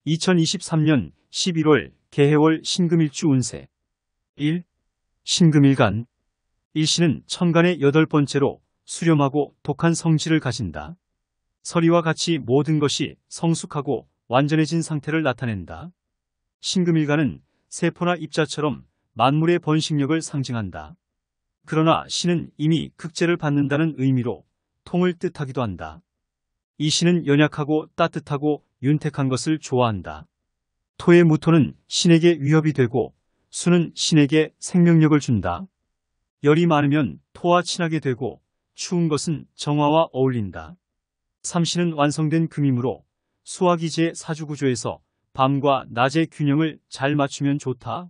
2023년 11월 개해월 신금일주 운세 1. 신금일간 일신은 천간의 8번째로 수렴하고 독한 성질을 가진다. 서리와 같이 모든 것이 성숙하고 완전해진 상태를 나타낸다. 신금일간은 세포나 입자처럼 만물의 번식력을 상징한다. 그러나 신은 이미 극재를 받는다는 의미로 통을 뜻하기도 한다. 이 신은 연약하고 따뜻하고 윤택한 것을 좋아한다. 토의 무토는 신에게 위협이 되고 수는 신에게 생명력을 준다. 열이 많으면 토와 친하게 되고 추운 것은 정화와 어울린다. 삼신은 완성된 금이므로 수화기지의 사주구조에서 밤과 낮의 균형을 잘 맞추면 좋다.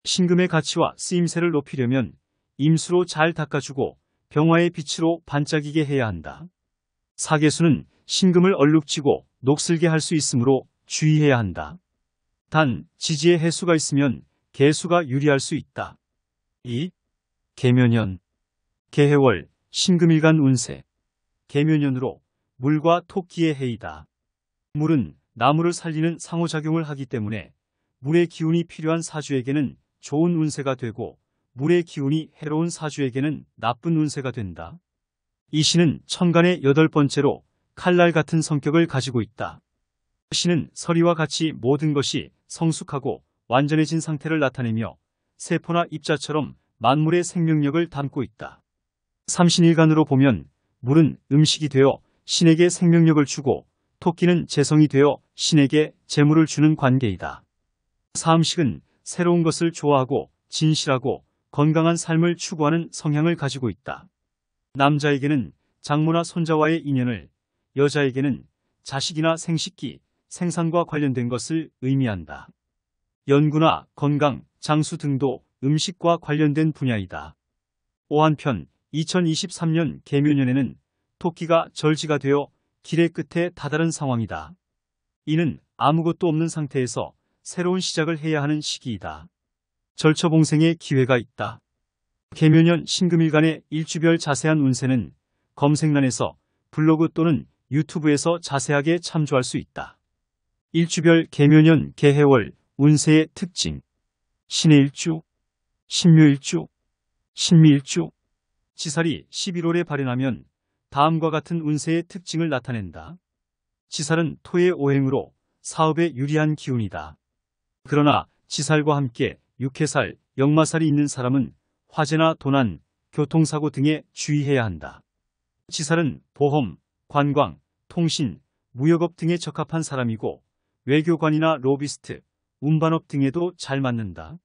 신금의 가치와 쓰임새를 높이려면 임수로 잘 닦아주고 병화의 빛으로 반짝이게 해야 한다. 사계수는 신금을 얼룩지고 녹슬게 할 수 있으므로 주의해야 한다. 단 지지에 해수가 있으면 개수가 유리할 수 있다. 2. 계묘년 개해월 신금일간 운세 계묘년으로 물과 토끼의 해이다. 물은 나무를 살리는 상호작용을 하기 때문에 물의 기운이 필요한 사주에게는 좋은 운세가 되고 물의 기운이 해로운 사주에게는 나쁜 운세가 된다. 이 신은 천간의 8번째로 칼날 같은 성격을 가지고 있다. 신은 서리와 같이 모든 것이 성숙하고 완전해진 상태를 나타내며 세포나 입자처럼 만물의 생명력을 담고 있다. 삼신일간으로 보면 물은 음식이 되어 신에게 생명력을 주고 토끼는 재성이 되어 신에게 재물을 주는 관계이다. 사음식은 새로운 것을 좋아하고 진실하고 건강한 삶을 추구하는 성향을 가지고 있다. 남자에게는 장모나 손자와의 인연을, 여자에게는 자식이나 생식기, 생산과 관련된 것을 의미한다. 연구나 건강, 장수 등도 음식과 관련된 분야이다. 한편 2023년 계묘년에는 토끼가 절지가 되어 길의 끝에 다다른 상황이다. 이는 아무것도 없는 상태에서 새로운 시작을 해야 하는 시기이다. 절처봉생의 기회가 있다. 계묘년 신금일간의 일주별 자세한 운세는 검색란에서 블로그 또는 유튜브에서 자세하게 참조할 수 있다. 일주별 계묘년 개해월 운세의 특징 신의 일주, 신묘일주, 신미일주 지살이 11월에 발현하면 다음과 같은 운세의 특징을 나타낸다. 지살은 토의 오행으로 사업에 유리한 기운이다. 그러나 지살과 함께 육해살, 역마살이 있는 사람은 화재나 도난, 교통사고 등에 주의해야 한다. 지살은 보험, 관광, 통신, 무역업 등에 적합한 사람이고 외교관이나 로비스트, 운반업 등에도 잘 맞는다.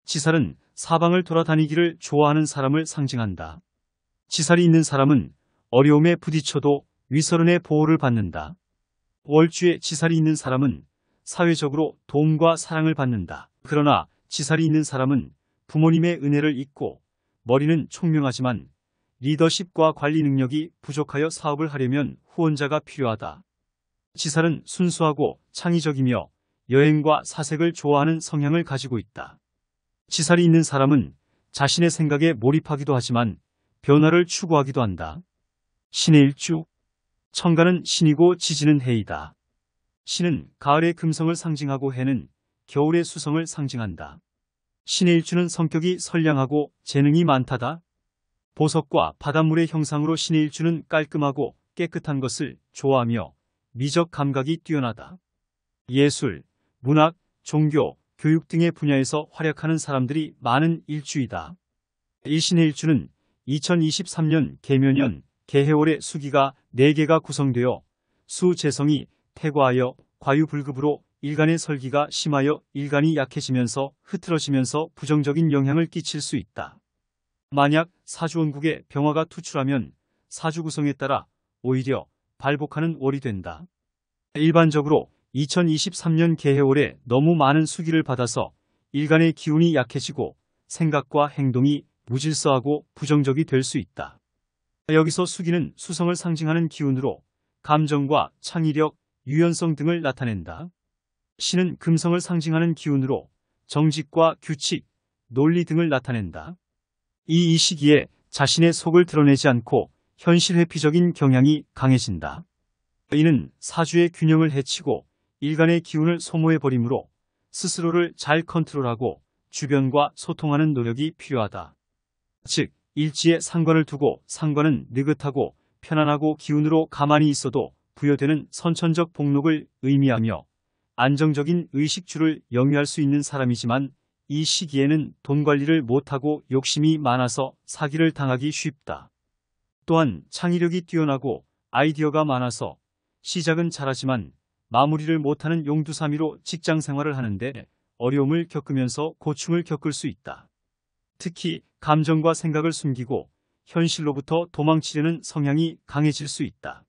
지살은 사방을 돌아다니기를 좋아하는 사람을 상징한다. 지살이 있는 사람은 어려움에 부딪혀도 위서른의 보호를 받는다. 월주에 지살이 있는 사람은 사회적으로 도움과 사랑을 받는다. 그러나 지살이 있는 사람은 부모님의 은혜를 잊고 머리는 총명하지만 리더십과 관리 능력이 부족하여 사업을 하려면 후원자가 필요하다. 지살은 순수하고 창의적이며 여행과 사색을 좋아하는 성향을 가지고 있다. 지살이 있는 사람은 자신의 생각에 몰입하기도 하지만 변화를 추구하기도 한다. 신의 일주 천간은 신이고 지지는 해이다. 신은 가을의 금성을 상징하고 해는 겨울의 수성을 상징한다. 신의 일주는 성격이 선량하고 재능이 많다다. 보석과 바닷물의 형상으로 신의 일주는 깔끔하고 깨끗한 것을 좋아하며 미적 감각이 뛰어나다. 예술, 문학, 종교, 교육 등의 분야에서 활약하는 사람들이 많은 일주이다. 일신의 일주는 2023년 계묘년 개해월의 수기가 4개가 구성되어 수재성이 태과하여 과유불급으로 일간의 설기가 심하여 일간이 약해지면서 흐트러지면서 부정적인 영향을 끼칠 수 있다. 만약 사주원국에 병화가 투출하면 사주 구성에 따라 오히려 발복하는 월이 된다. 일반적으로 2023년 개해월에 너무 많은 수기를 받아서 일간의 기운이 약해지고 생각과 행동이 무질서하고 부정적이 될 수 있다. 여기서 수기는 수성을 상징하는 기운으로 감정과 창의력, 유연성 등을 나타낸다. 신은 금성을 상징하는 기운으로 정직과 규칙, 논리 등을 나타낸다. 이 시기에 자신의 속을 드러내지 않고 현실 회피적인 경향이 강해진다. 이는 사주의 균형을 해치고 일간의 기운을 소모해버리므로 스스로를 잘 컨트롤하고 주변과 소통하는 노력이 필요하다. 즉, 일지에 상관을 두고 상관은 느긋하고 편안하고 기운으로 가만히 있어도 부여되는 선천적 복록을 의미하며 안정적인 의식주를 영위할 수 있는 사람이지만 이 시기에는 돈 관리를 못하고 욕심이 많아서 사기를 당하기 쉽다. 또한 창의력이 뛰어나고 아이디어가 많아서 시작은 잘하지만 마무리를 못하는 용두사미로 직장 생활을 하는데 어려움을 겪으면서 고충을 겪을 수 있다. 특히 감정과 생각을 숨기고 현실로부터 도망치려는 성향이 강해질 수 있다.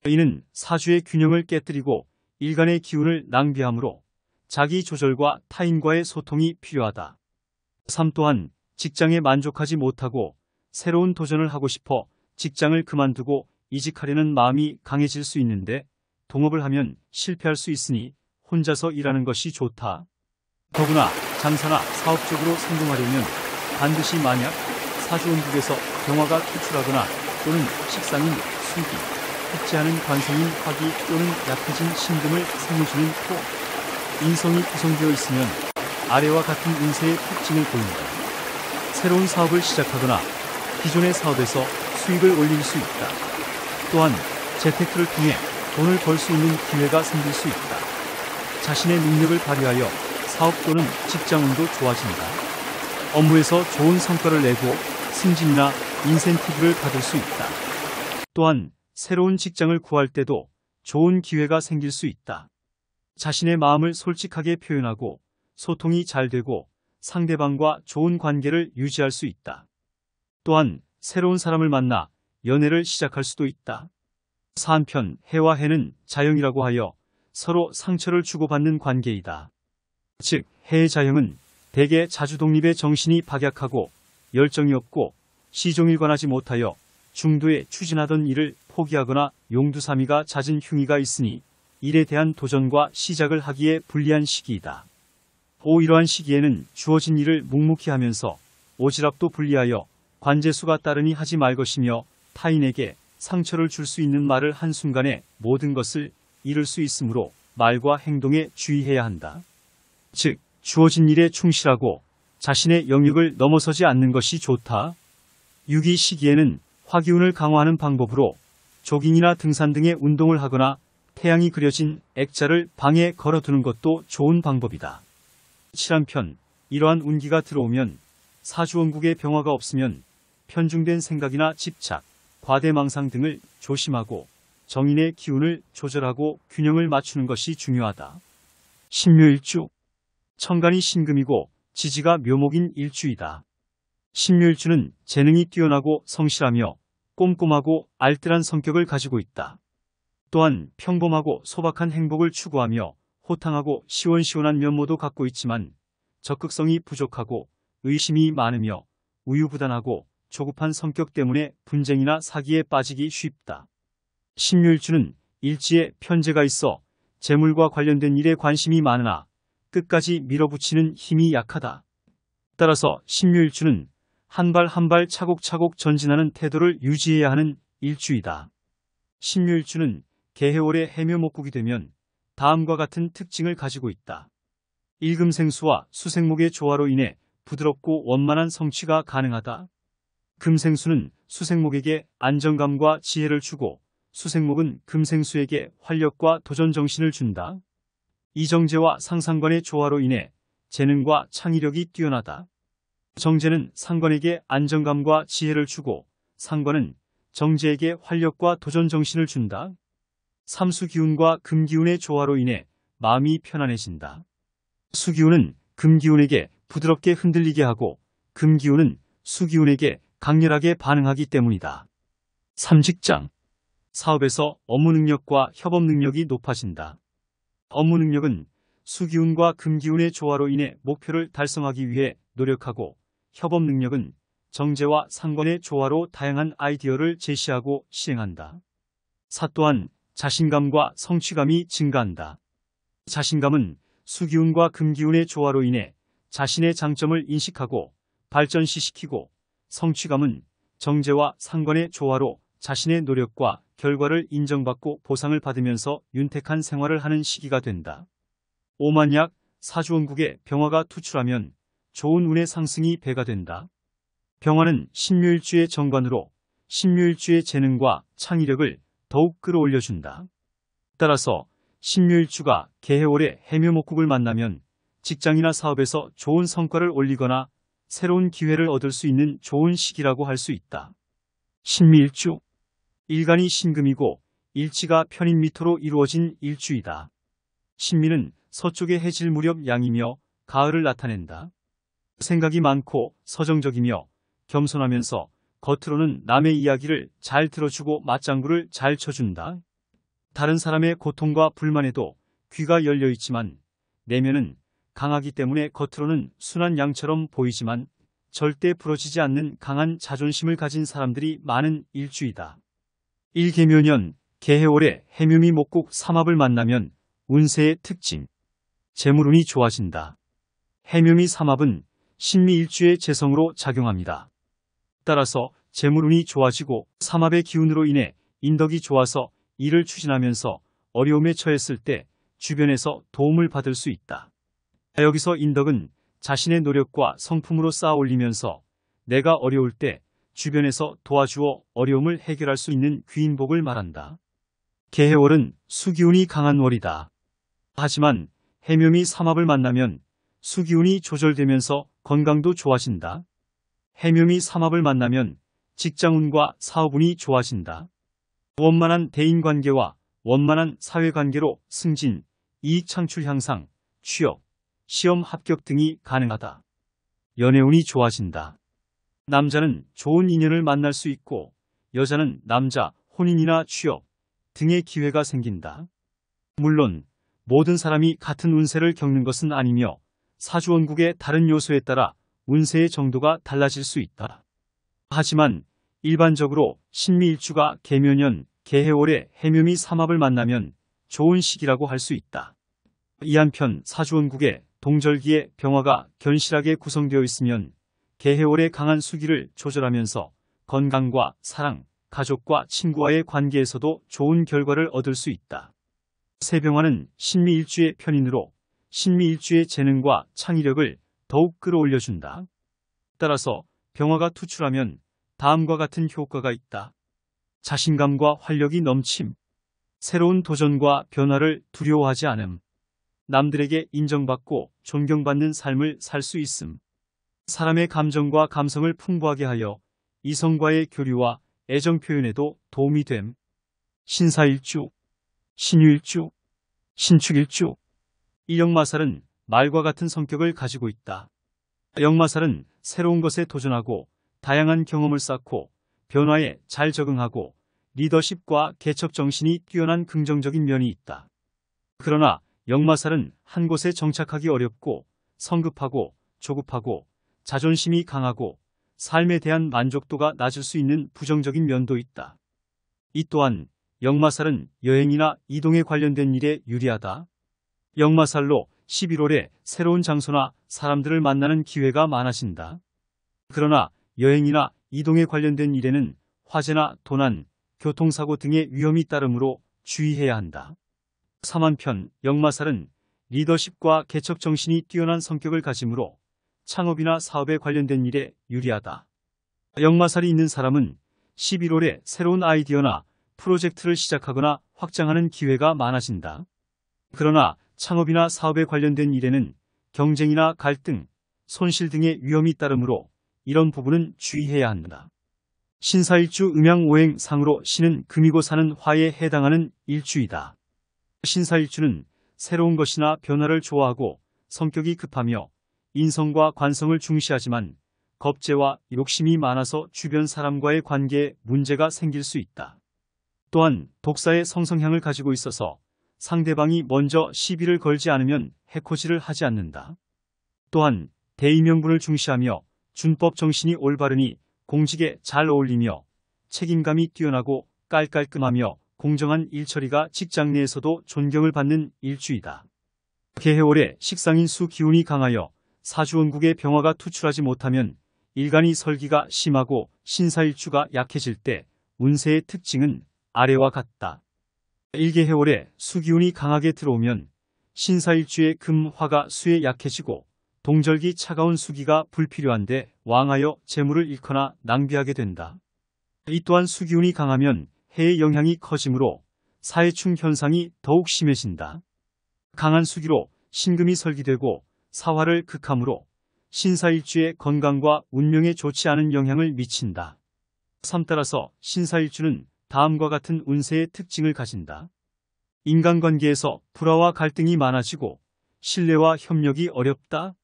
이는 사주의 균형을 깨뜨리고 일간의 기운을 낭비하므로 자기 조절과 타인과의 소통이 필요하다. 3. 또한 직장에 만족하지 못하고 새로운 도전을 하고 싶어 직장을 그만두고 이직하려는 마음이 강해질 수 있는데 동업을 하면 실패할 수 있으니 혼자서 일하는 것이 좋다. 더구나 장사나 사업적으로 성공하려면 반드시 만약 사주운국에서 병화가 투출하거나 또는 식상인 수기, 흡지하는 관성인 화기 또는 약해진 신금을 생해주는 토, 인성이 구성되어 있으면 아래와 같은 운세의 특징을 보인다. 새로운 사업을 시작하거나 기존의 사업에서 수익을 올릴 수 있다. 또한 재테크를 통해 돈을 벌 수 있는 기회가 생길 수 있다. 자신의 능력을 발휘하여 사업 또는 직장운도 좋아진다. 업무에서 좋은 성과를 내고 승진이나 인센티브를 받을 수 있다. 또한 새로운 직장을 구할 때도 좋은 기회가 생길 수 있다. 자신의 마음을 솔직하게 표현하고 소통이 잘 되고 상대방과 좋은 관계를 유지할 수 있다. 또한 새로운 사람을 만나 연애를 시작할 수도 있다. 한편 해와 해는 자형이라고 하여 서로 상처를 주고받는 관계이다. 즉 해의 자형은 대개 자주독립의 정신이 박약하고 열정이 없고 시종일관하지 못하여 중도에 추진하던 일을 포기하거나 용두사미가 잦은 흉의가 있으니 일에 대한 도전과 시작을 하기에 불리한 시기이다. 이러한 시기에는 주어진 일을 묵묵히 하면서 오지랖도 분리하여 관제수가 따르니 하지 말 것이며 타인에게 상처를 줄 수 있는 말을 한순간에 모든 것을 잃을 수 있으므로 말과 행동에 주의해야 한다. 즉, 주어진 일에 충실하고 자신의 영역을 넘어서지 않는 것이 좋다. 6기 시기에는 화기운을 강화하는 방법으로 조깅이나 등산 등의 운동을 하거나 태양이 그려진 액자를 방에 걸어두는 것도 좋은 방법이다. 7한편 이러한 운기가 들어오면 사주원국의 병화가 없으면 편중된 생각이나 집착, 과대망상 등을 조심하고 정인의 기운을 조절하고 균형을 맞추는 것이 중요하다. 신묘일주, 천간이 신금이고 지지가 묘목인 일주이다. 신묘일주는 재능이 뛰어나고 성실하며 꼼꼼하고 알뜰한 성격을 가지고 있다. 또한 평범하고 소박한 행복을 추구하며 호탕하고 시원시원한 면모도 갖고 있지만 적극성이 부족하고 의심이 많으며 우유부단하고 조급한 성격 때문에 분쟁이나 사기에 빠지기 쉽다. 신묘일주는 일지에 편재가 있어 재물과 관련된 일에 관심이 많으나 끝까지 밀어붙이는 힘이 약하다. 따라서 신묘일주는 한 발 한 발 차곡차곡 전진하는 태도를 유지해야 하는 일주이다. 신묘일주는 개해월의 해묘목국이 되면 다음과 같은 특징을 가지고 있다. 일금생수와 수생목의 조화로 인해 부드럽고 원만한 성취가 가능하다. 금생수는 수생목에게 안정감과 지혜를 주고 수생목은 금생수에게 활력과 도전정신을 준다. 이정제와 상상관의 조화로 인해 재능과 창의력이 뛰어나다. 정제는 상관에게 안정감과 지혜를 주고 상관은 정제에게 활력과 도전정신을 준다. 삼수기운과 금기운의 조화로 인해 마음이 편안해진다. 수기운은 금기운에게 부드럽게 흔들리게 하고 금기운은 수기운에게 강렬하게 반응하기 때문이다. 3직장, 사업에서 업무 능력과 협업 능력이 높아진다. 업무 능력은 수기운과 금기운의 조화로 인해 목표를 달성하기 위해 노력하고 협업 능력은 정제와 상관의 조화로 다양한 아이디어를 제시하고 시행한다. 사 또한 자신감과 성취감이 증가한다. 자신감은 수기운과 금기운의 조화로 인해 자신의 장점을 인식하고 발전시키고 성취감은 정제와 상관의 조화로 자신의 노력과 결과를 인정받고 보상을 받으면서 윤택한 생활을 하는 시기가 된다. 5. 만약 사주원국에 병화가 투출하면 좋은 운의 상승이 배가 된다. 병화는 신묘일주의 정관으로 신묘일주의 재능과 창의력을 더욱 끌어올려준다. 따라서 신묘일주가 개해월에 해묘목국을 만나면 직장이나 사업에서 좋은 성과를 올리거나 새로운 기회를 얻을 수 있는 좋은 시기라고 할 수 있다. 신미일주. 일간이 신금이고 일지가 편인미토로 이루어진 일주이다. 신미는 서쪽의 해질 무렵 양이며 가을을 나타낸다. 생각이 많고 서정적이며 겸손하면서 겉으로는 남의 이야기를 잘 들어주고 맞장구를 잘 쳐준다. 다른 사람의 고통과 불만에도 귀가 열려 있지만 내면은 강하기 때문에 겉으로는 순한 양처럼 보이지만 절대 부러지지 않는 강한 자존심을 가진 사람들이 많은 일주이다. 일개묘년 개해월에 해묘미 목국 삼합을 만나면 운세의 특징. 재물운이 좋아진다. 해묘미 삼합은 신미일주의 재성으로 작용합니다. 따라서 재물운이 좋아지고 삼합의 기운으로 인해 인덕이 좋아서 일을 추진하면서 어려움에 처했을 때 주변에서 도움을 받을 수 있다. 여기서 인덕은 자신의 노력과 성품으로 쌓아 올리면서 내가 어려울 때 주변에서 도와주어 어려움을 해결할 수 있는 귀인복을 말한다. 개해월은 수기운이 강한 월이다. 하지만 해묘미 삼합을 만나면 수기운이 조절되면서 건강도 좋아진다. 해묘미 삼합을 만나면 직장운과 사업운이 좋아진다. 원만한 대인관계와 원만한 사회관계로 승진, 이익 창출 향상, 취업, 시험 합격 등이 가능하다. 연애운이 좋아진다. 남자는 좋은 인연을 만날 수 있고 여자는 남자, 혼인이나 취업 등의 기회가 생긴다. 물론 모든 사람이 같은 운세를 겪는 것은 아니며 사주원국의 다른 요소에 따라 운세의 정도가 달라질 수 있다. 하지만 일반적으로 신미일주가 개묘년, 개해월에 해묘미 삼합을 만나면 좋은 시기라고 할 수 있다. 이 한편 사주원국에 동절기에 병화가 견실하게 구성되어 있으면 개해월의 강한 수기를 조절하면서 건강과 사랑, 가족과 친구와의 관계에서도 좋은 결과를 얻을 수 있다. 세병화는 신미일주의 편인으로 신미일주의 재능과 창의력을 더욱 끌어올려준다. 따라서 병화가 투출하면 다음과 같은 효과가 있다. 자신감과 활력이 넘침, 새로운 도전과 변화를 두려워하지 않음, 남들에게 인정받고 존경받는 삶을 살 수 있음, 사람의 감정과 감성을 풍부하게 하여 이성과의 교류와 애정 표현에도 도움이 됨. 신사일주, 신유일주, 신축일주. 이 역마살은 말과 같은 성격을 가지고 있다. 역마살은 새로운 것에 도전하고 다양한 경험을 쌓고 변화에 잘 적응하고 리더십과 개척 정신이 뛰어난 긍정적인 면이 있다. 그러나 역마살은 한 곳에 정착하기 어렵고 성급하고 조급하고 자존심이 강하고 삶에 대한 만족도가 낮을 수 있는 부정적인 면도 있다. 이 또한 역마살은 여행이나 이동에 관련된 일에 유리하다. 역마살로 11월에 새로운 장소나 사람들을 만나는 기회가 많아진다. 그러나 여행이나 이동에 관련된 일에는 화재나 도난, 교통사고 등의 위험이 따르므로 주의해야 한다. 3. 한편 역마살은 리더십과 개척 정신이 뛰어난 성격을 가지므로 창업이나 사업에 관련된 일에 유리하다. 역마살이 있는 사람은 11월에 새로운 아이디어나 프로젝트를 시작하거나 확장하는 기회가 많아진다. 그러나 창업이나 사업에 관련된 일에는 경쟁이나 갈등, 손실 등의 위험이 따르므로 이런 부분은 주의해야 한다. 신사일주 음양오행상으로 신은 금이고 사는 화에 해당하는 일주이다. 신사일주는 새로운 것이나 변화를 좋아하고 성격이 급하며 인성과 관성을 중시하지만 겁재와 욕심이 많아서 주변 사람과의 관계에 문제가 생길 수 있다. 또한 독사의 성성향을 가지고 있어서 상대방이 먼저 시비를 걸지 않으면 해코지를 하지 않는다. 또한 대의명분을 중시하며 준법 정신이 올바르니 공직에 잘 어울리며 책임감이 뛰어나고 깔끔하며 공정한 일처리가 직장 내에서도 존경을 받는 일주이다. 개해월에 식상인수 기운이 강하여 사주원국의 병화가 투출하지 못하면 일간이 설기가 심하고 신사일주가 약해질 때 운세의 특징은 아래와 같다. 일개해월에 수기운이 강하게 들어오면 신사일주의 금, 화가 수에 약해지고 동절기 차가운 수기가 불필요한데 왕하여 재물을 잃거나 낭비하게 된다. 이 또한 수기운이 강하면 해의 영향이 커지므로 사해충 현상이 더욱 심해진다. 강한 수기로 신금이 설기되고 사화를 극함으로 신사일주의 건강과 운명에 좋지 않은 영향을 미친다. 3. 따라서 신사일주는 다음과 같은 운세의 특징을 가진다. 인간관계에서 불화와 갈등이 많아지고 신뢰와 협력이 어렵다.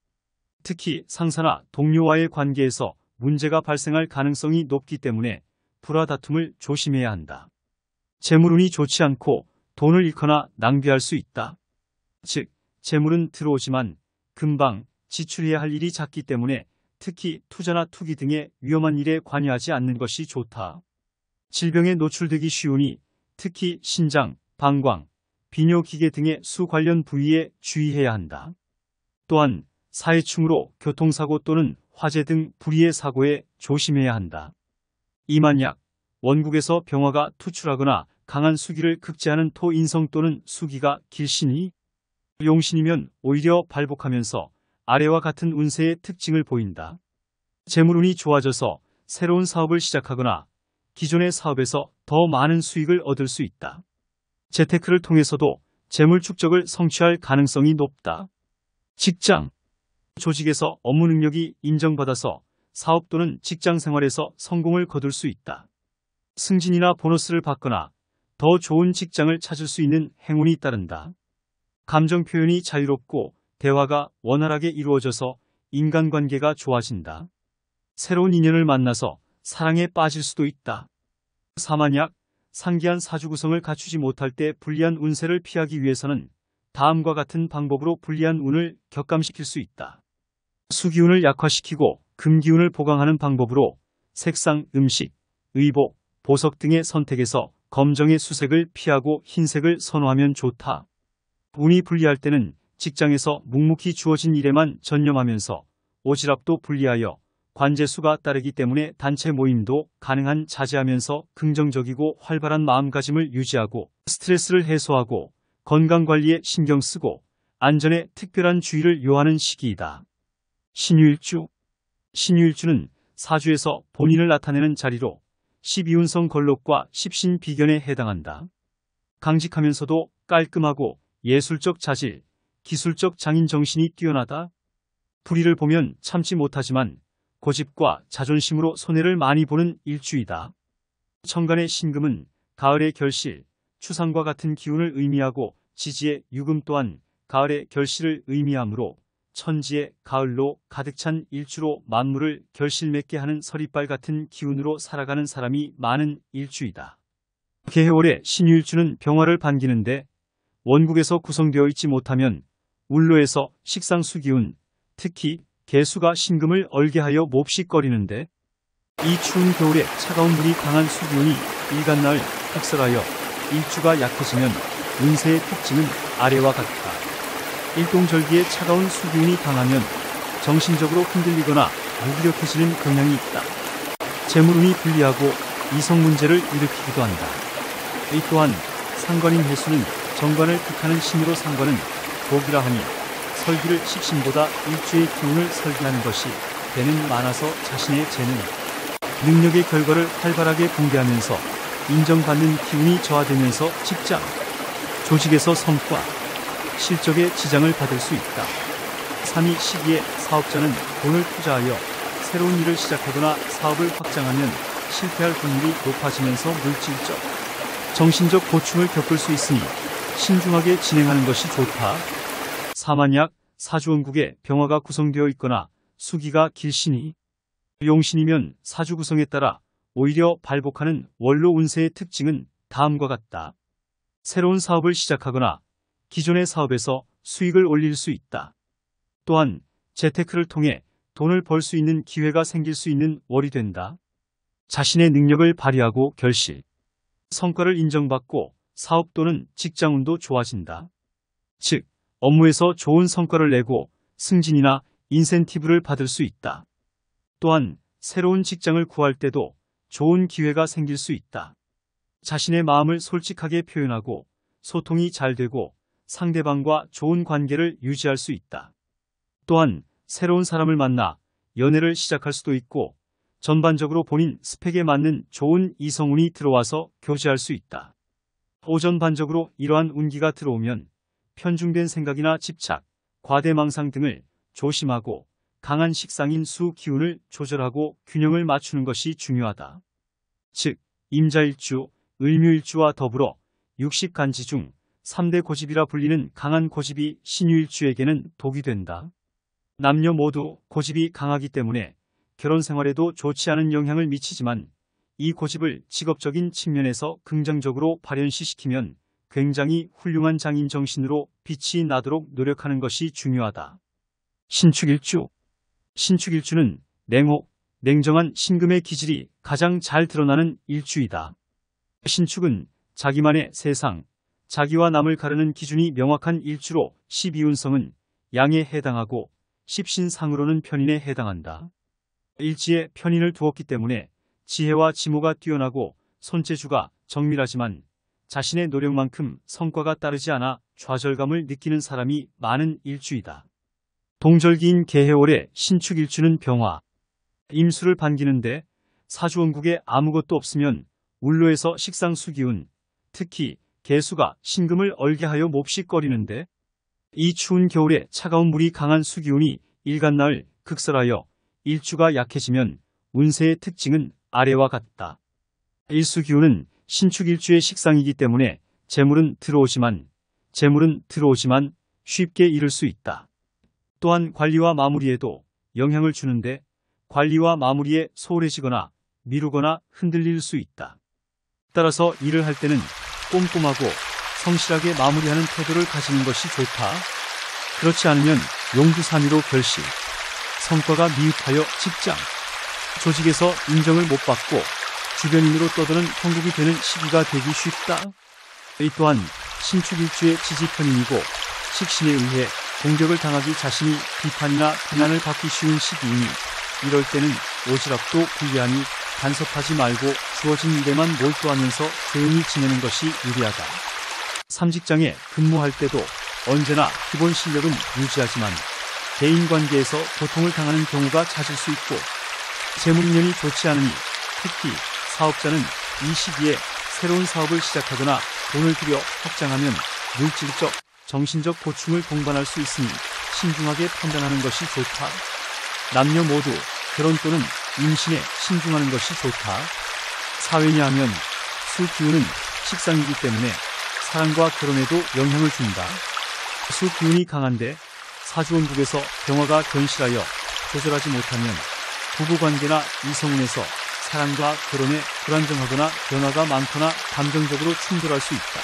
특히 상사나 동료와의 관계에서 문제가 발생할 가능성이 높기 때문에 불화 다툼을 조심해야 한다. 재물운이 좋지 않고 돈을 잃거나 낭비할 수 있다. 즉, 재물은 들어오지만 금방 지출해야 할 일이 작기 때문에 특히 투자나 투기 등의 위험한 일에 관여하지 않는 것이 좋다. 질병에 노출되기 쉬우니 특히 신장, 방광, 비뇨기계 등의 수 관련 부위에 주의해야 한다. 또한 사해충으로 교통사고 또는 화재 등 불의의 사고에 조심해야 한다. 이만약, 원국에서 병화가 투출하거나 강한 수기를 극제하는 토인성 또는 수기가 길신이 용신이면 오히려 발복하면서 아래와 같은 운세의 특징을 보인다. 재물운이 좋아져서 새로운 사업을 시작하거나 기존의 사업에서 더 많은 수익을 얻을 수 있다. 재테크를 통해서도 재물 축적을 성취할 가능성이 높다. 직장, 조직에서 업무 능력이 인정받아서 사업 또는 직장 생활에서 성공을 거둘 수 있다. 승진이나 보너스를 받거나 더 좋은 직장을 찾을 수 있는 행운이 따른다. 감정 표현이 자유롭고 대화가 원활하게 이루어져서 인간관계가 좋아진다. 새로운 인연을 만나서 사랑에 빠질 수도 있다. 사만약, 상기한 사주 구성을 갖추지 못할 때 불리한 운세를 피하기 위해서는 다음과 같은 방법으로 불리한 운을 격감시킬 수 있다. 수기운을 약화시키고 금기운을 보강하는 방법으로 색상, 음식, 의복, 보석 등의 선택에서 검정의 수색을 피하고 흰색을 선호하면 좋다. 운이 불리할 때는 직장에서 묵묵히 주어진 일에만 전념하면서 오지랖도 분리하여 관제수가 따르기 때문에 단체 모임도 가능한 자제하면서 긍정적이고 활발한 마음가짐을 유지하고 스트레스를 해소하고 건강관리에 신경 쓰고 안전에 특별한 주의를 요하는 시기이다. 신유일주. 신유일주는 사주에서 본인을 나타내는 자리로 12운성 걸록과 십신비견에 해당한다. 강직하면서도 깔끔하고 예술적 자질, 기술적 장인 정신이 뛰어나다. 불의를 보면 참지 못하지만 고집과 자존심으로 손해를 많이 보는 일주이다. 천간의 신금은 가을의 결실, 추상과 같은 기운을 의미하고 지지의 유금 또한 가을의 결실을 의미하므로 천지의 가을로 가득 찬 일주로 만물을 결실맺게 하는 서리빨 같은 기운으로 살아가는 사람이 많은 일주이다. 개해월의 신유일주는 병화를 반기는데 원국에서 구성되어 있지 못하면 울로에서 식상수기운, 특히 개수가 신금을 얼게하여 몹시거리는데 이 추운 겨울에 차가운 물이 강한 수기운이 일간나을 흡설하여 일주가 약해지면 운세의 특징은 아래와 같다. 일동절기에 차가운 수기운이 강하면 정신적으로 흔들리거나 무기력해지는 경향이 있다. 재물운이 불리하고 이성 문제를 일으키기도 한다. 이 또한 상관인 해수는 정관을 극하는 신으로 상관은 복이라 하니 설기를 식신보다 일주의 기운을 설계하는 것이 배는 많아서 자신의 재능, 능력의 결과를 활발하게 공개하면서 인정받는 기운이 저하되면서 직장, 조직에서 성과, 실적에 지장을 받을 수 있다. 3이 시기에 사업자는 돈을 투자하여 새로운 일을 시작하거나 사업을 확장하면 실패할 확률이 높아지면서 물질적, 정신적 고충을 겪을 수 있으니 신중하게 진행하는 것이 좋다. 사만약, 사주원국에 병화가 구성되어 있거나 수기가 길신이 용신이면 사주 구성에 따라 오히려 발복하는 원로 운세의 특징은 다음과 같다. 새로운 사업을 시작하거나 기존의 사업에서 수익을 올릴 수 있다. 또한 재테크를 통해 돈을 벌 수 있는 기회가 생길 수 있는 월이 된다. 자신의 능력을 발휘하고 결실, 성과를 인정받고 사업 또는 직장운도 좋아진다. 즉, 업무에서 좋은 성과를 내고 승진이나 인센티브를 받을 수 있다. 또한 새로운 직장을 구할 때도 좋은 기회가 생길 수 있다. 자신의 마음을 솔직하게 표현하고 소통이 잘 되고 상대방과 좋은 관계를 유지할 수 있다. 또한 새로운 사람을 만나 연애를 시작할 수도 있고 전반적으로 본인 스펙에 맞는 좋은 이성운이 들어와서 교제할 수 있다. 오전반적으로 이러한 운기가 들어오면 편중된 생각이나 집착, 과대망상 등을 조심하고 강한 식상인 수 기운을 조절하고 균형을 맞추는 것이 중요하다. 즉, 임자일주, 을묘일주와 더불어 육식간지 중 3대 고집이라 불리는 강한 고집이 신유일주에게는 독이 된다. 남녀 모두 고집이 강하기 때문에 결혼 생활에도 좋지 않은 영향을 미치지만 이 고집을 직업적인 측면에서 긍정적으로 발현시키면 굉장히 훌륭한 장인 정신으로 빛이 나도록 노력하는 것이 중요하다. 신축일주. 신축일주는 냉혹, 냉정한 신금의 기질이 가장 잘 드러나는 일주이다. 신축은 자기만의 세상, 자기와 남을 가르는 기준이 명확한 일주로 12운성은 양에 해당하고 십신상으로는 편인에 해당한다. 일지에 편인을 두었기 때문에 지혜와 지모가 뛰어나고 손재주가 정밀하지만 자신의 노력만큼 성과가 따르지 않아 좌절감을 느끼는 사람이 많은 일주이다. 동절기인 개해월의 신축일주는 병화, 임수를 반기는데 사주원국에 아무것도 없으면 울로에서 식상수기운, 특히 개수가 신금을 얼게 하여 몹시거리는데 이 추운 겨울에 차가운 물이 강한 수기운이 일간나을 극설하여 일주가 약해지면 운세의 특징은 아래와 같다. 일수기운은 신축일주의 식상이기 때문에 재물은 들어오지만 쉽게 잃을 수 있다. 또한 관리와 마무리에도 영향을 주는데 관리와 마무리에 소홀해지거나 미루거나 흔들릴 수 있다. 따라서 일을 할 때는 꼼꼼하고 성실하게 마무리하는 태도를 가지는 것이 좋다. 그렇지 않으면 용두사미로 결실, 성과가 미흡하여 직장, 조직에서 인정을 못 받고 주변인으로 떠드는 형국이 되는 시기가 되기 쉽다. 이 또한 신축일주의 지지편인이고 식신에 의해 공격을 당하기 자신이 비판이나 비난을 받기 쉬운 시기이니 이럴 때는 오지랖도 불리하니 간섭하지 말고 주어진 일에만 몰두하면서 조용히 지내는 것이 유리하다. 삼직장에 근무할 때도 언제나 기본 실력은 유지하지만 대인관계에서 고통을 당하는 경우가 잦을 수 있고 재물인연이 좋지 않으니 특히 사업자는 이 시기에 새로운 사업을 시작하거나 돈을 들여 확장하면 물질적, 정신적 고충을 동반할 수 있으니 신중하게 판단하는 것이 좋다. 남녀 모두 결혼 또는 임신에 신중하는 것이 좋다. 사회냐 하면 수 기운은 식상이기 때문에 사랑과 결혼에도 영향을 준다. 수 기운이 강한데 사주원국에서 병화가 견실하여 조절하지 못하면 부부관계나 이성운에서 사랑과 결혼에 불안정하거나 변화가 많거나 감정적으로 충돌할 수 있다.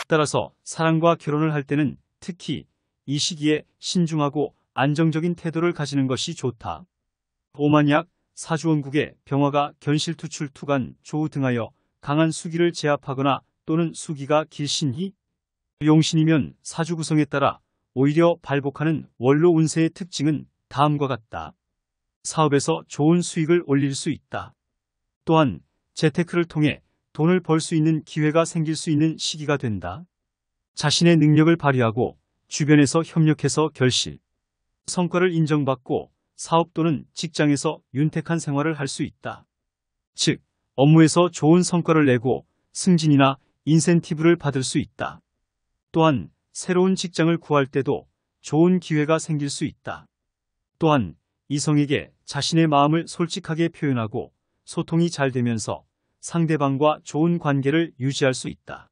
따라서 사랑과 결혼을 할 때는 특히 이 시기에 신중하고 안정적인 태도를 가지는 것이 좋다. 오만약 사주원국에 병화가 견실투출 투간 조우 등하여 강한 수기를 제압하거나 또는 수기가 길신희, 용신이면 사주 구성에 따라 오히려 발복하는 원로 운세의 특징은 다음과 같다. 사업에서 좋은 수익을 올릴 수 있다. 또한 재테크를 통해 돈을 벌 수 있는 기회가 생길 수 있는 시기가 된다. 자신의 능력을 발휘하고 주변에서 협력해서 결실, 성과를 인정받고 사업 또는 직장에서 윤택한 생활을 할 수 있다. 즉, 업무에서 좋은 성과를 내고 승진이나 인센티브를 받을 수 있다. 또한 새로운 직장을 구할 때도 좋은 기회가 생길 수 있다. 또한 이성에게 자신의 마음을 솔직하게 표현하고 소통이 잘 되면서 상대방과 좋은 관계를 유지할 수 있다.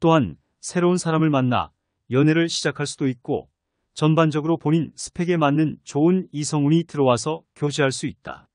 또한 새로운 사람을 만나 연애를 시작할 수도 있고 전반적으로 본인 스펙에 맞는 좋은 이성운이 들어와서 교제할 수 있다.